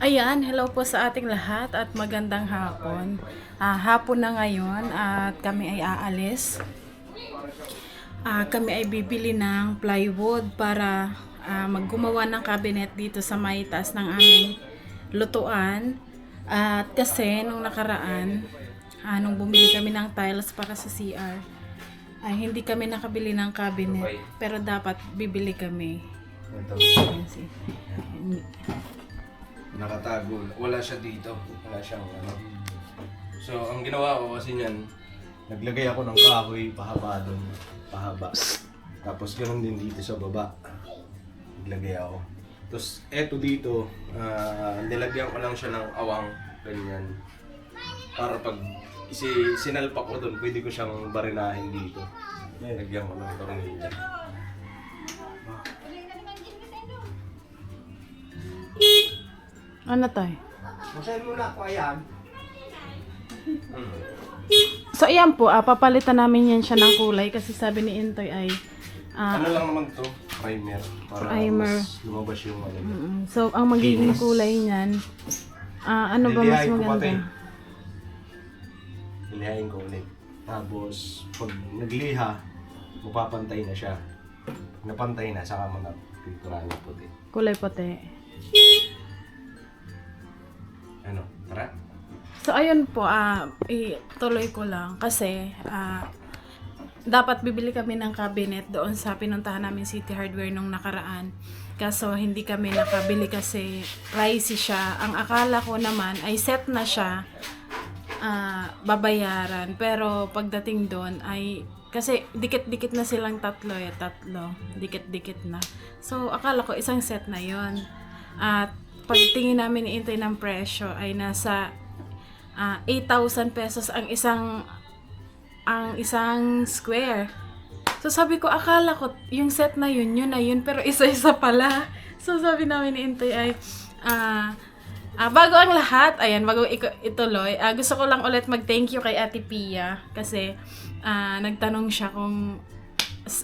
Ayan, hello po sa ating lahat at magandang hapon. Hapon na ngayon at kami ay aalis. Kami ay bibili ng plywood para maggumawa ng cabinet dito sa may taas ng aming lutuan. At kasi nung nakaraan, nung bumili kami ng tiles para sa CR, ay hindi kami nakabili ng cabinet. Pero dapat bibili kami. Ayan, Nakatago. Wala siya dito. Wala siyang ano. So, ang ginawa ko kasi niyan, naglagay ako ng kahoy pahaba doon. Pahaba. Tapos ganoon din dito sa baba. Naglagay ako. Tapos eto dito, nilagyan ko lang siya ng awang. Ganyan. Para pag sinalpak ko doon, pwede ko siyang barinahin dito. Nilagyan ko ng tornilyo. Ano tayo? Masahin muna ako, ayan. So ayan po, papalitan namin yan siya ng kulay kasi sabi ni Intoy ay Ano lang naman to? Primer. Para Primer. mas lumabas yung ano. So ang magiging kulay niyan, ano ba mas Lilihain ko pati. maganda? Lilihain ko ulit. Tapos, pag nagliha, mapapantay na siya. Napantay na, saka mga pinturan ng puti. Kulay puti. Ano? Tara? So ayun po, ituloy ko lang kasi dapat bibili kami ng cabinet doon sa pinuntahan namin City Hardware nung nakaraan. Kaso hindi kami nakabili kasi pricey siya. Ang akala ko naman ay set na siya, babayaran. Pero pagdating doon ay, kasi dikit-dikit na silang tatlo. Dikit-dikit na. So akala ko isang set na yon. At pagtingin namin ni Intay ng presyo ay nasa 8,000 pesos ang isang square. So sabi ko, akala ko yung set na yun na yun, pero isa-isa pala. So sabi namin ni Intay ay bago ang lahat, ayan, bago ituloy, gusto ko lang ulit mag-thank you kay Ate Pia kasi nagtanong siya kung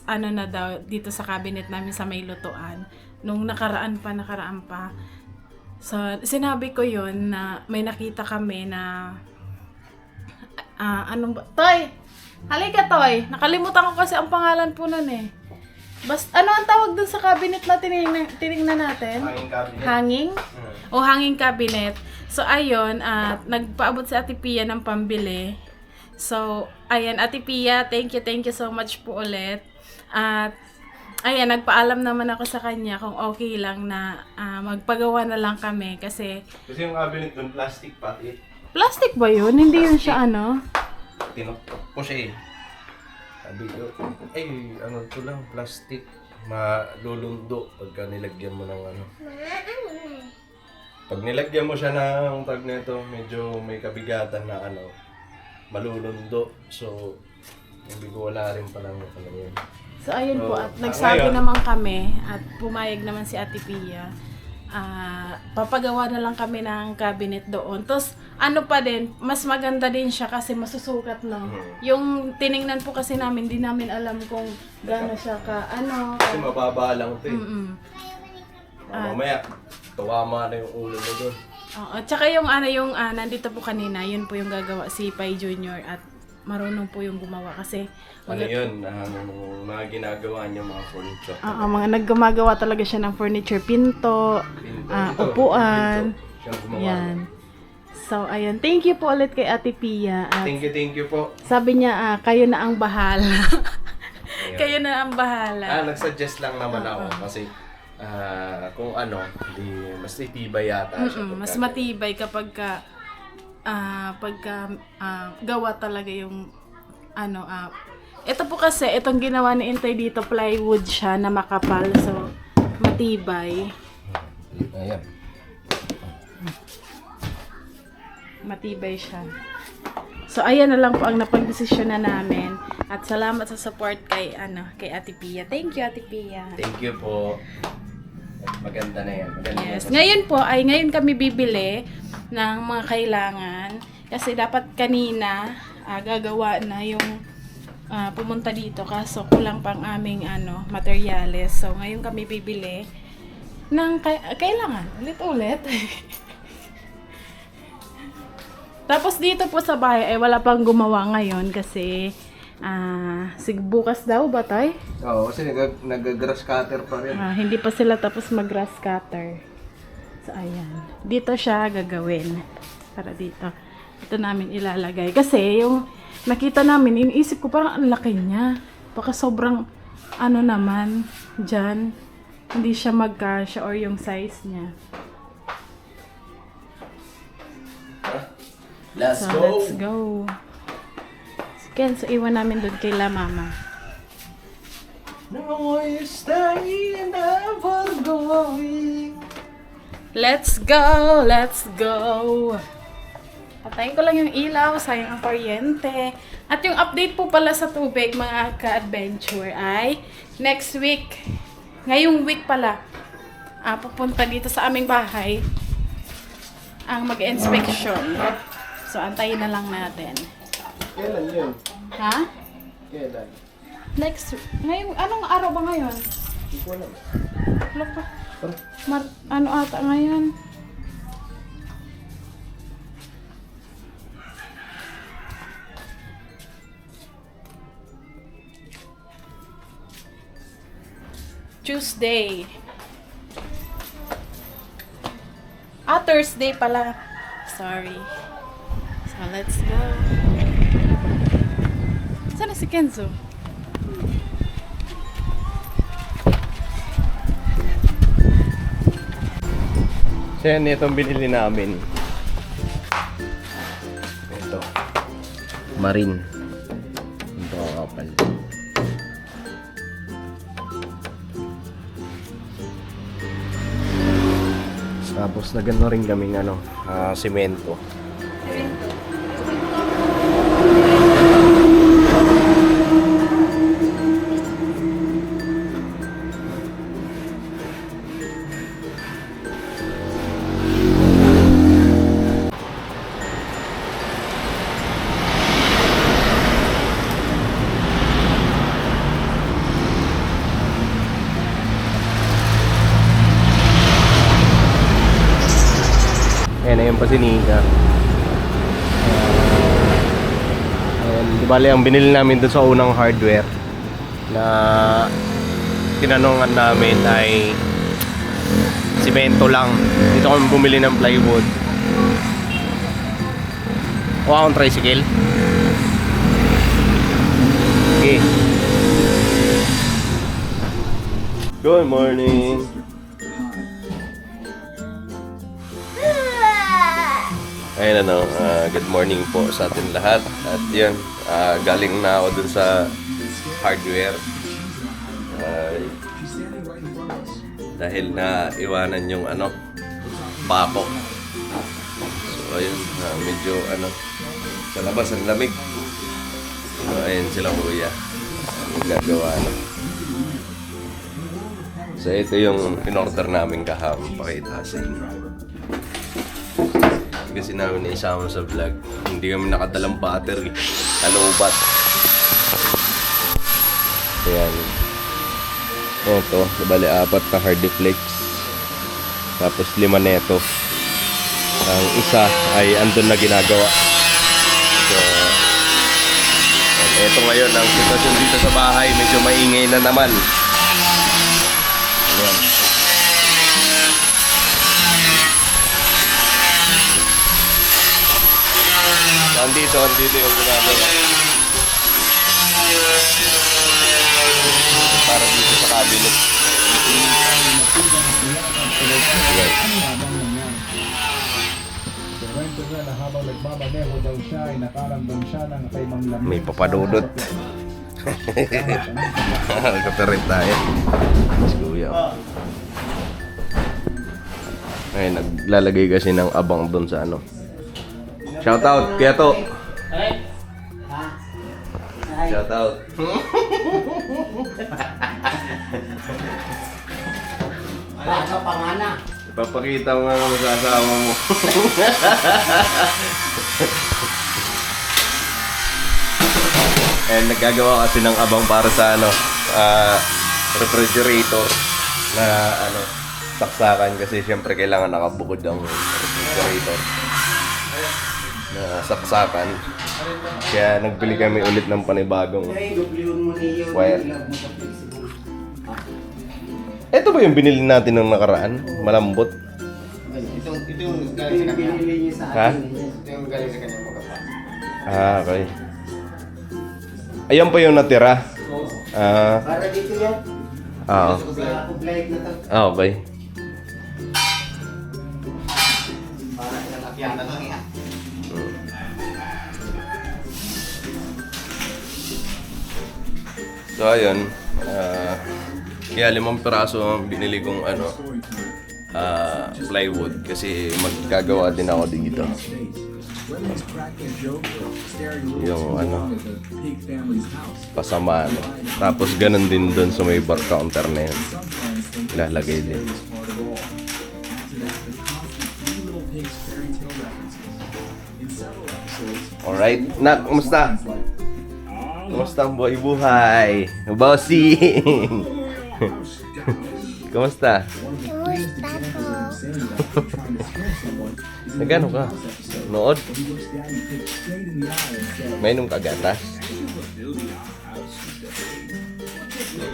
ano na daw dito sa cabinet namin sa may lutuan nung nakaraan pa. So, sinabi ko yon na may nakita kami na anong ba? Toy! Halika, Toy! Nakalimutan ko kasi ang pangalan po nun eh. Ano ang tawag dun sa cabinet na tinignan natin? Hanging cabinet. Hanging? O hanging cabinet. So, ayun, nagpaabot si Ate Pia ng pambili. So, ayan, Ate Pia, thank you so much po ulit. At ayan, nagpaalam naman ako sa kanya kung okay lang na magpagawa na lang kami kasi Kasi yung cabinet doon, plastic pati. plastic ba yun? Hindi yun siya ano? Tinuktok ko siya eh. Sabi ko, ano to lang, plastic. Malulundo pagka nilagyan mo ng ano. Pag nilagyan mo siya ng tag nito, medyo may kabigatan na ano, malulundo. So, hindi ko wala rin palang ano yun. So ayun po, at So, nagsabi ngayon, naman kami at pumayag naman si Ate Pia. Papagawa na lang kami ng cabinet doon. Tapos ano pa din, mas maganda din siya kasi masusukat no. Yung tiningnan po kasi namin, di namin alam kung gaano siya ka ano. Kasi mababa lang ito eh. Mamaya, tuwama na yung ulo mo doon. At saka yung nandito po kanina, yun po yung gagawa si Pai Junior at marunong po yung gumawa kasi Ano yun, mga ginagawa niya mga furniture. mga naggumagawa talaga siya ng furniture, pinto, upuan. Pinto. Siya gumawa. Yan. So, ayun. Thank you po ulit kay Ate Pia. At Thank you po. sabi niya, kayo na ang bahala. Ayan. Kayo na ang bahala. Nagsuggest lang naman ako kasi kung ano, di mas titibay yata siya. Mas matibay kapag pagka gawa talaga yung ito po kasi, itong ginawa ni Intay dito, plywood siya na makapal. So, matibay. Ayan. Matibay siya. So, ayan na lang po ang napagdesisyon na namin. At salamat sa support kay Ate Pia. Thank you, Ate Pia. Thank you po. Maganda na yan. Maganda Yes. na. Ngayon kami bibili ng mga kailangan. Kasi dapat kanina, gagawa na yung pumunta dito. Kaso kulang pang aming materyales. So, ngayon kami bibili ng kailangan. Ulit-ulit. Tapos dito po sa bahay ay wala pang gumawa ngayon kasi bukas daw ba tay? Oo, kasi nag-grass cutter pa rin. Hindi pa sila tapos mag-grass cutter. So ayan. Dito siya gagawin. Para dito. Ito namin ilalagay. Kasi yung nakita namin, iniisip ko parang ang laki niya. Baka sobrang naman dyan. Hindi siya magkasya or yung size niya. Let's So, let's go. Ken, so iwan namin doon kay La Mama. No, you're staying, never going. Let's go! Let's go! Patayin ko lang yung ilaw, sayang ang kuryente. At yung update po pala sa tubig, mga ka-adventure, ay next week. Ngayong week pala, pupunta dito sa aming bahay ang mag-inspection. So, antayin na lang natin. Kailan yun? Ha? Kailan? Next week. Ngayong, anong araw ba ngayon? Hindi ko alam. Wala pa. Ano ata ngayon? Tuesday. Thursday pala. Sorry. So, let's go. Saan na si Kenzo? So yan, itong binili namin. Ito. Marine. Ito kapal. Tapos nagano rin kaming semento. Ayan, ayun pa si Nika. Ayan, di bali ang binili namin doon sa unang hardware na tinanungan namin ay simento lang. Dito kami bumili ng plywood. O akong tricycle. Okay. Good morning. Ayun good morning po sa atin lahat. At yun, galing na ako dun sa hardware. Dahil na iwanan yung pako. So ayun, medyo sa labas ang lamig. So ayun sila kuya. Ang gagawa So ito yung in-order namin kahapon, pakita sa inyo. Kasi namin naisama sa vlog. Hindi kami nakadalang battery. Alubat. Ayan. Ito, bali 4 na hardiflex. Tapos 5 neto. Ang isa ay andun na ginagawa. So, ito ngayon, ang sitwasyon dito sa bahay, medyo maingay na naman. Ayan. Andito yung ginagawa. Para dito sa cabinet. Habang nagmamaneho daw siya ay nakaramdam siya ng kaibang lamig. May papadudot. Kaperit tayo. Mas kuya. Ay, naglalagay kasi ng abang doon sa Shoutout, Kuya To. Shoutout. Wala ka pangana. Ipapakita mo nga sa asawa mo. And naggagawa kasi ng abang para sa refrigerator na saksakan kasi syempre kailangan nakabukod ang refrigerator. na saksakan. Kaya nagbili kami ulit ng panibagong wire. Ito ba yung binili natin nung nakaraan? Malambot? Ito yung galing sa kanya. Ha? Ito yung galing sa kanya mga pa. Ah, okay. Ayan pa yung natira. Ah, Para dito yan. ah, Sa kublay na to. ah, okay. Para ilalakyan na lang yan. So ayun, kaya 5 piraso ang binili kong plywood kasi maggagawa din ako dito. Yung pasamaan. Tapos ganun din doon sa may bar counter na yun. Ilalagay din. Alright, Nak, kumusta? Kumusta ang buhay-buhay? Bossing! Kumusta? Nagano ka? Nood? May inom ka gatas?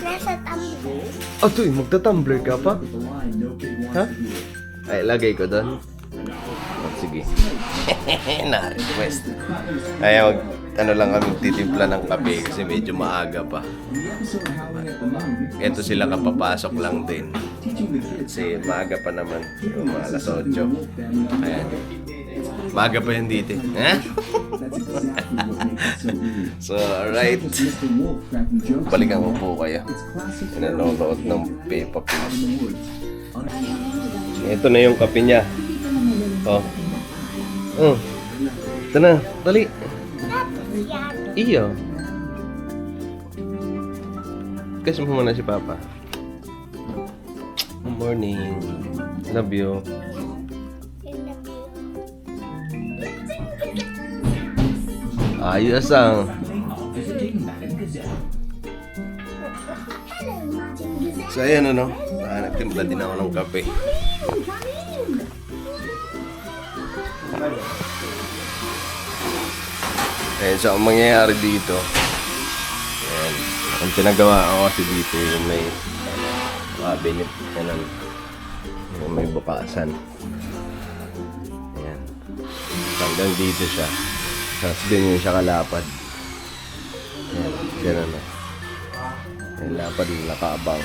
Nasa tumbler. Oh, tuy, magta-tumbler ka pa? Ha? Ay, lagay ko doon. Oh, sige. Na-request. Ay, lang kami titimpla ng kape kasi medyo maaga pa. Ito sila kapapasok lang din. Kasi maaga pa naman. Mga alas 8. Ayan. Maaga pa yun dito. Ha? So, alright. Balikan ko po kayo. Nanonood ng Peppa Pig. Ito na yung kape niya. Oh. Ito na. Dali. Iyo. Kiss mo muna si Papa. Good morning. Love you. Ayos ang. So ayan nagtimpla din ako ng kape. Ayan, so ang mangyayari dito, ayan, ang pinagawa ko kasi dito yung may cabinet, yung may bukasan. Ayan. Hanggang dito siya. Tapos din yung siya kalapad. Ayan, gano'n na. Yung lapad yung nakaabang.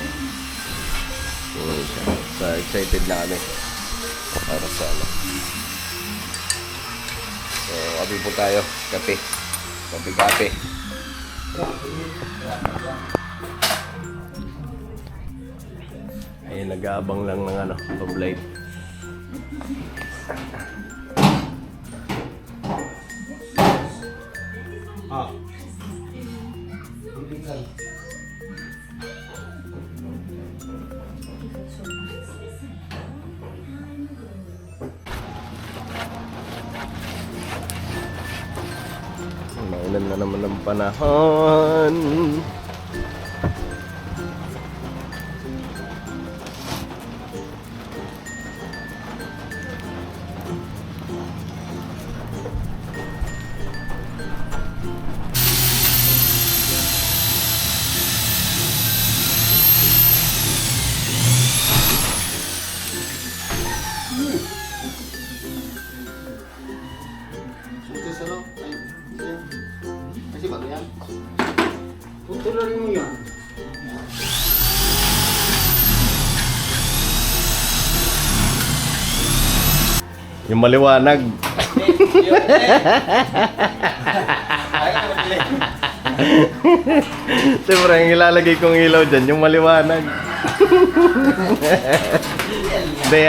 Ayan siya. So excited na kami para sa So, kape po tayo. Kape. Kape. Ayun, nag-aabang lang ng pag-light. Maulan na naman ang panahon. Ito sa loob. Kasi bago yan. Tutuloy mo yan. Yung maliwanag. Siyempre, ang ilalagay kong ilaw dyan, yung maliwanag. Hindi,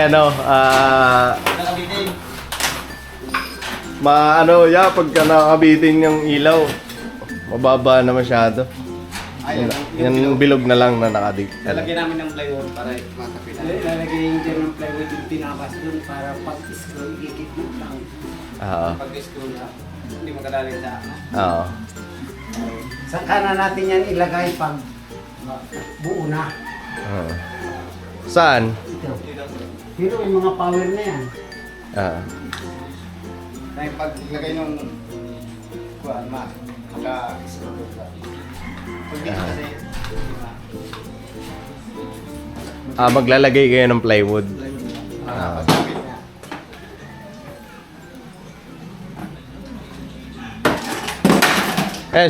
pagka nakabitin yung ilaw, mababa na masyado. Yan bilog na lang na nakadig. Lalagyan namin ng plywood para matapila. Lalagyan din ng plywood yung tinakas dun para pag-scroll, ikikit lang. Oo. Pag-scroll na, hindi makadali sa Oo. Saka na natin yan ilagay pag buo na. Oo. Saan? Ito. Pero yung mga power na yan. Na yung paglagay ng kuwan, naka-screw ka. Pag dito kasi, Maglalagay kayo ng plywood. pagkabit niya.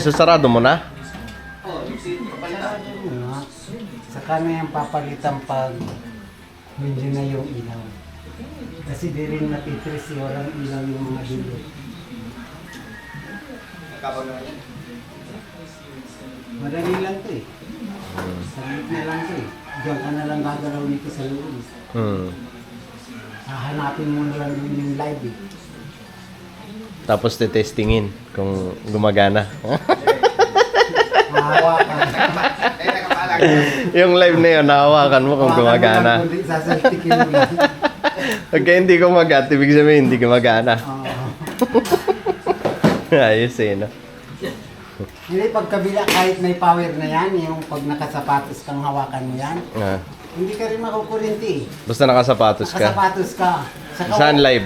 Sasarado mo na? Saka na yung papalitan pag medyo na yung ilaw. Kasi di rin natitris yung walang ilaw yung mga dulo. Madali lang to eh. Salit na lang to eh. Diyan ka na lang gagalaw nito sa loob. Hahanapin mo na lang yung live eh. Tapos tetestingin kung gumagana. Hahawakan. Yung live na yun, nahawakan mo kung gumagana. Kundi sasaltikin mo lang. Pagka hindi gumagat, ibig sabihin hindi gumagana. Oo. Ayos eh, no? Hindi, pagkabila kahit may power na yan, yung pag nakasapatos kang hawakan mo yan, hindi ka rin makukurinti eh. Basta nakasapatos ka. Nakasapatos ka. Saka, Saan live?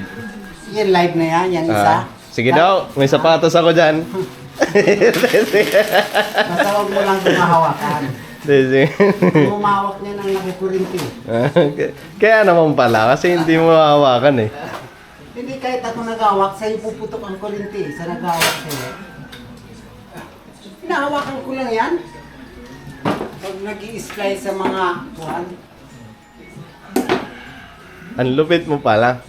Yan live na yan, yung isa. Sige daw, may sapatos ako dyan. Basta huwag mo lang tumahawakan. Kung umahawak niya ng nakukurinti. Kaya naman pala, kasi hindi mo hawakan eh. Hindi, kahit ako naghawak, sa'yo puputok ang kurinti. Sa naghawak sa'yo. Hinahawakan ko lang yan. Pag nag-i-splice sa mga kuhan. Ang lupit mo pala.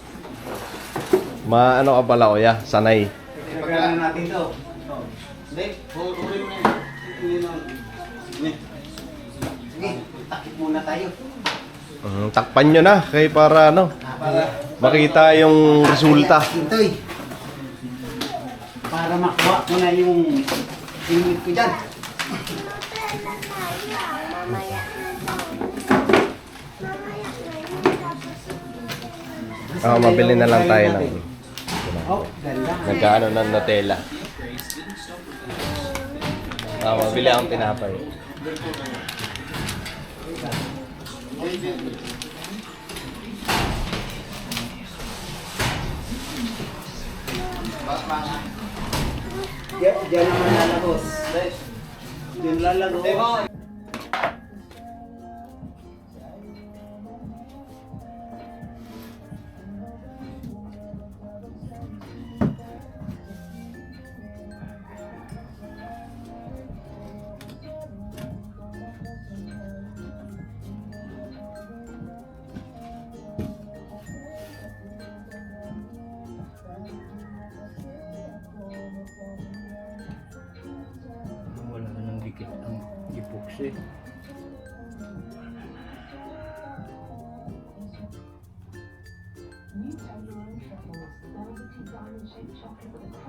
Ano ka pala, kuya? Sanay. Pagkalan natin to. Hindi, huli mo na yan. Sige, takip muna tayo. Takpan nyo na, kaya para makita yung resulta. Intoy. Para makuha ko na yung tingin ko dyan. Mamaya na daw. Mabili na lang tayo ng Oh, ganda. nagkaano ng Nutella. Mabili akong tinapay. Diyan naman lalagos. Diyan lalagos. Wala ka ng dikit ang epoxy.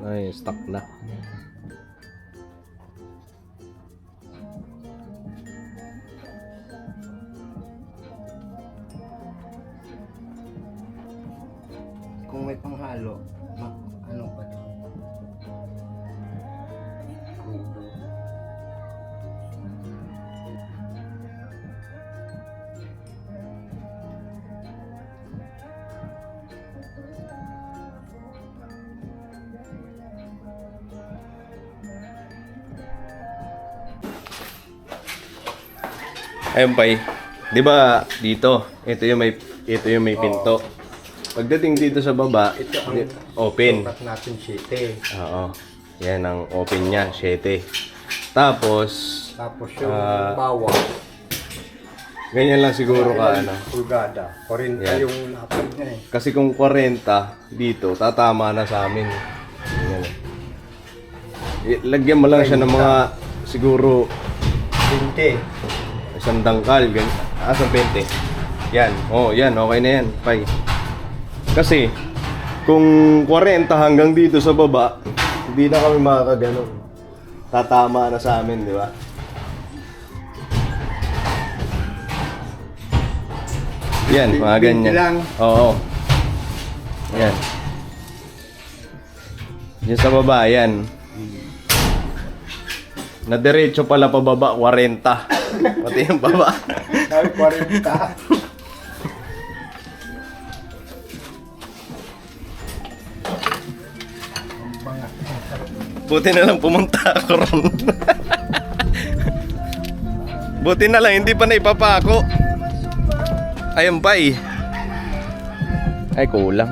Ay, stuck na. Kung may panghalo, ano pa to? Ayun pay. 'Di ba dito, ito yung may pinto. Pagdating dito sa baba, open. Sukat natin 7. Oo. Yan ang open niya, 7. Tapos Yung bawah, ganyan lang siguro ka pulgada. 40 Yan. yung lapad niya eh. Kasi kung 40 dito, tatama na sa amin. Ganyan. Lagyan mo lang siya ng mga siguro 20. isang dangkal, ganyan. Sa 20. Yan. Yan. Okay na yan. Pay. Kasi, kung 40 hanggang dito sa baba, hindi na kami makakaganon. Tatama na sa amin, di ba? Yan, mga ganyan. lang. Oo. Yan. Yan sa baba, yan. Na diretso pala pababa, 40. Pati yung baba. Sabi 40. Buti na lang pumunta ako ron. Buti na lang, hindi pa naipapako. Ayun pa eh. Ay, kulang.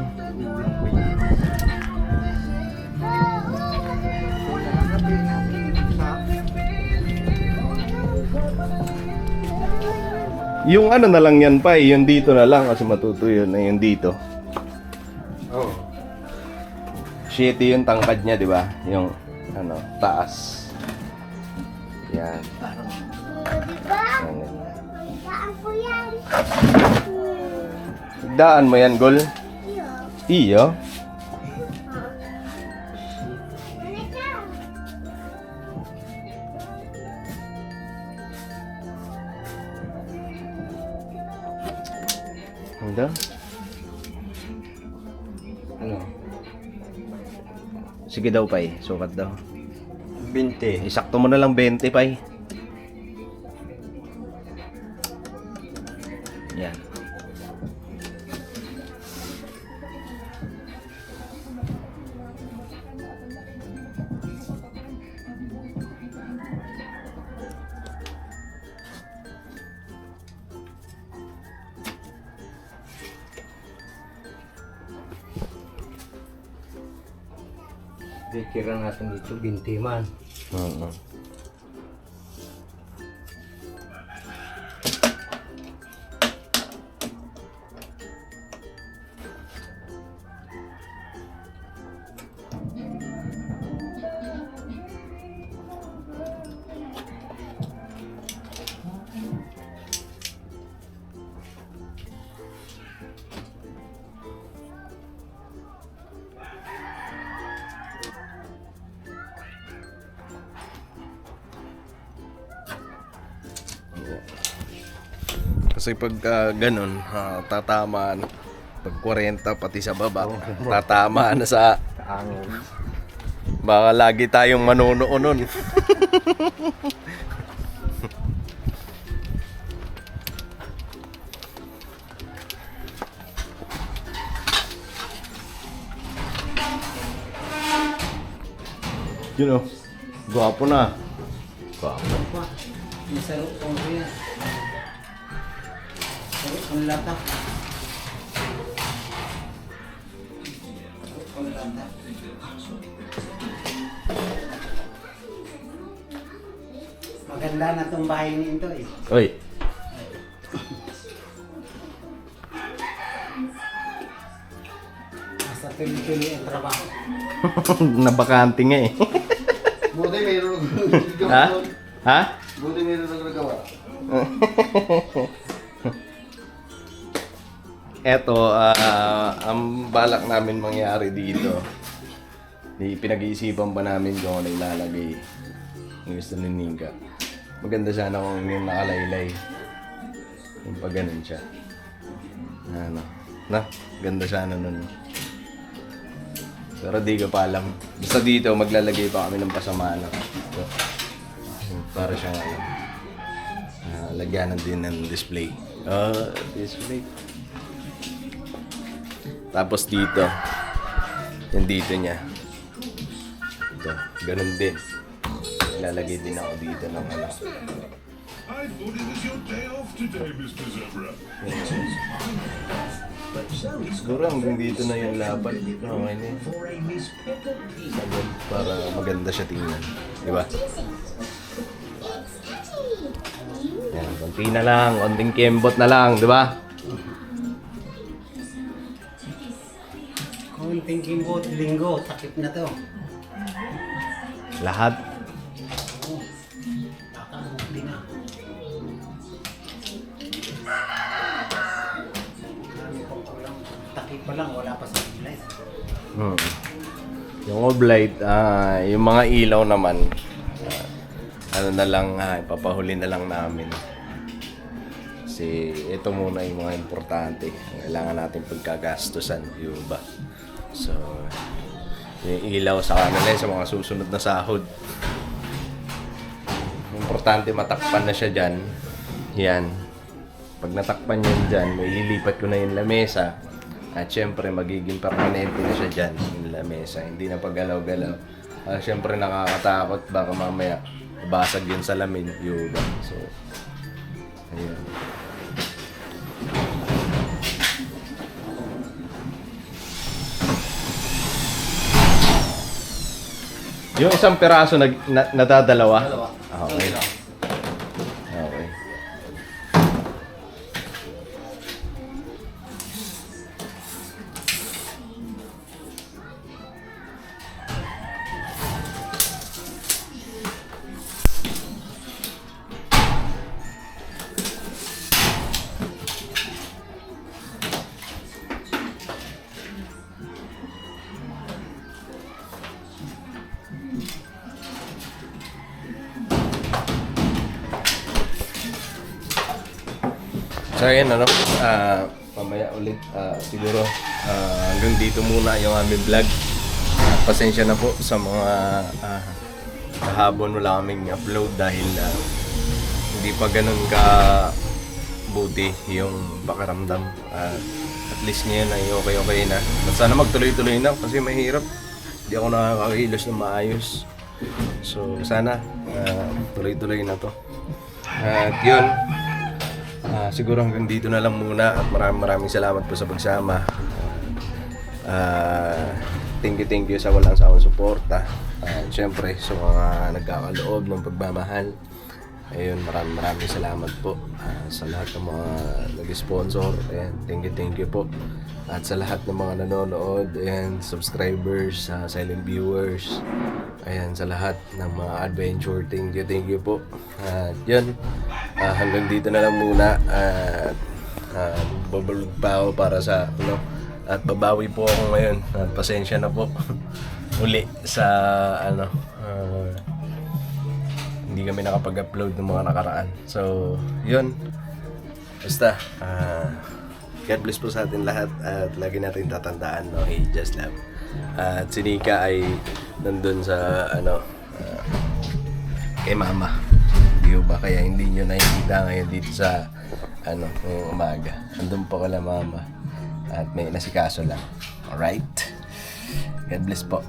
Yung ano na lang yan pa eh, yung dito na lang kasi matutuyo na yung dito. Oh. Shitty yung tangkad niya, di ba? Yung ano, taas. Yan. Saan po yan? Daan mo yan, Gol? Iyo. Ano? Ano? Sige daw, Pai. Sukat daw. 20. Isakto mo na lang 20, Pai. Yan. Kira natin dito, 20 man. Oo. Kasi pag ganun, tatamaan. Pag 40 pati sa baba, tatamaan na sa Angin. baka lagi tayong manunoon nun. You know, gwapo na. Gwapo. Masarap po yan. Sarap ang lata. Sarap ang lata. Maganda na itong bahay nito eh. Oy. Nasa tuloy-tuloy ang trabaho. Nabakante nga eh. Buti mayroon Ha? Ha? Buti mayroon nagagawa. Eto, ang balak namin mangyari dito. Pinag-iisipan pa namin kung ano ilalagay. Yung gusto ni Nika. Maganda sana kung yung nakalaylay. Yung pag ganun siya. Ano? Na, ganda sana nun. Pero di ko pa alam. Basta dito, maglalagay pa kami ng pasamaan. So, para siyang ano. Lagyanan din ng display. Display. Tapos dito, yung dito niya. Ito, ganun din. Ilalagay din ako dito ng ano. I thought it was your day off today, Mr. Zebra. Siguro hanggang dito na yung lapat. Okay na yun. Sagad para maganda siya tingnan. Diba? Yan, konti na lang. Konting kembot na lang. Diba? Konting kimbot, linggo, takip na to. Lahat. Kakahukli na. Marami pang kulang. Takip pa lang, wala pa sa ilay. Yung oblight, yung mga ilaw naman, ano na lang, ipapahuli na lang namin. Kasi ito muna yung mga importante. Kailangan natin pagkagastusan, yung ba? So, yung ilaw sa kanila sa mga susunod na sahod. Importante matakpan na siya dyan. Yan. Pag natakpan yun dyan, may lilipat ko na yung lamesa. At syempre, magiging permanente na siya dyan, yung lamesa. Hindi na paggalaw-galaw. Siyempre nakakatakot, baka mamaya basag yung salamin, yung ba. So, ayun. Yung isang piraso nadadalawa? Okay. Okay. So ayun, mamaya ulit siguro hanggang dito muna yung aming vlog. Pasensya na po sa mga kahapon wala kaming upload dahil hindi pa ganun ka buti yung pakiramdam. At least ngayon ay okay na. But sana magtuloy-tuloy na kasi mahirap. Hindi ako nakakakilos na maayos. So sana tuloy-tuloy na to. At yun, siguro hanggang dito na lang muna at maraming salamat po sa pagsama. Thank you sa walang sawang suporta. Siyempre sa mga nagkakaloob ng pagmamahal. Ayun, maraming salamat po sa lahat ng mga nag-sponsor. And thank you po. At sa lahat ng mga nanonood and subscribers, silent viewers. Ayan, sa lahat ng mga adventure, thank you po. At yun, hanggang dito na lang muna. At babalik pa ako para sa at babawi po ako ngayon. At pasensya na po uli sa hindi kami nakapag-upload ng mga nakaraan. So, yun. Basta, God bless po sa atin lahat at lagi natin tatandaan, no? Hey, just love. At si Nika ay nandun sa, kay mama. Di ba? Kaya hindi nyo nakikita ngayon dito sa, ngayong umaga. Nandun po kala mama. At may nasikaso lang. Alright? God bless po.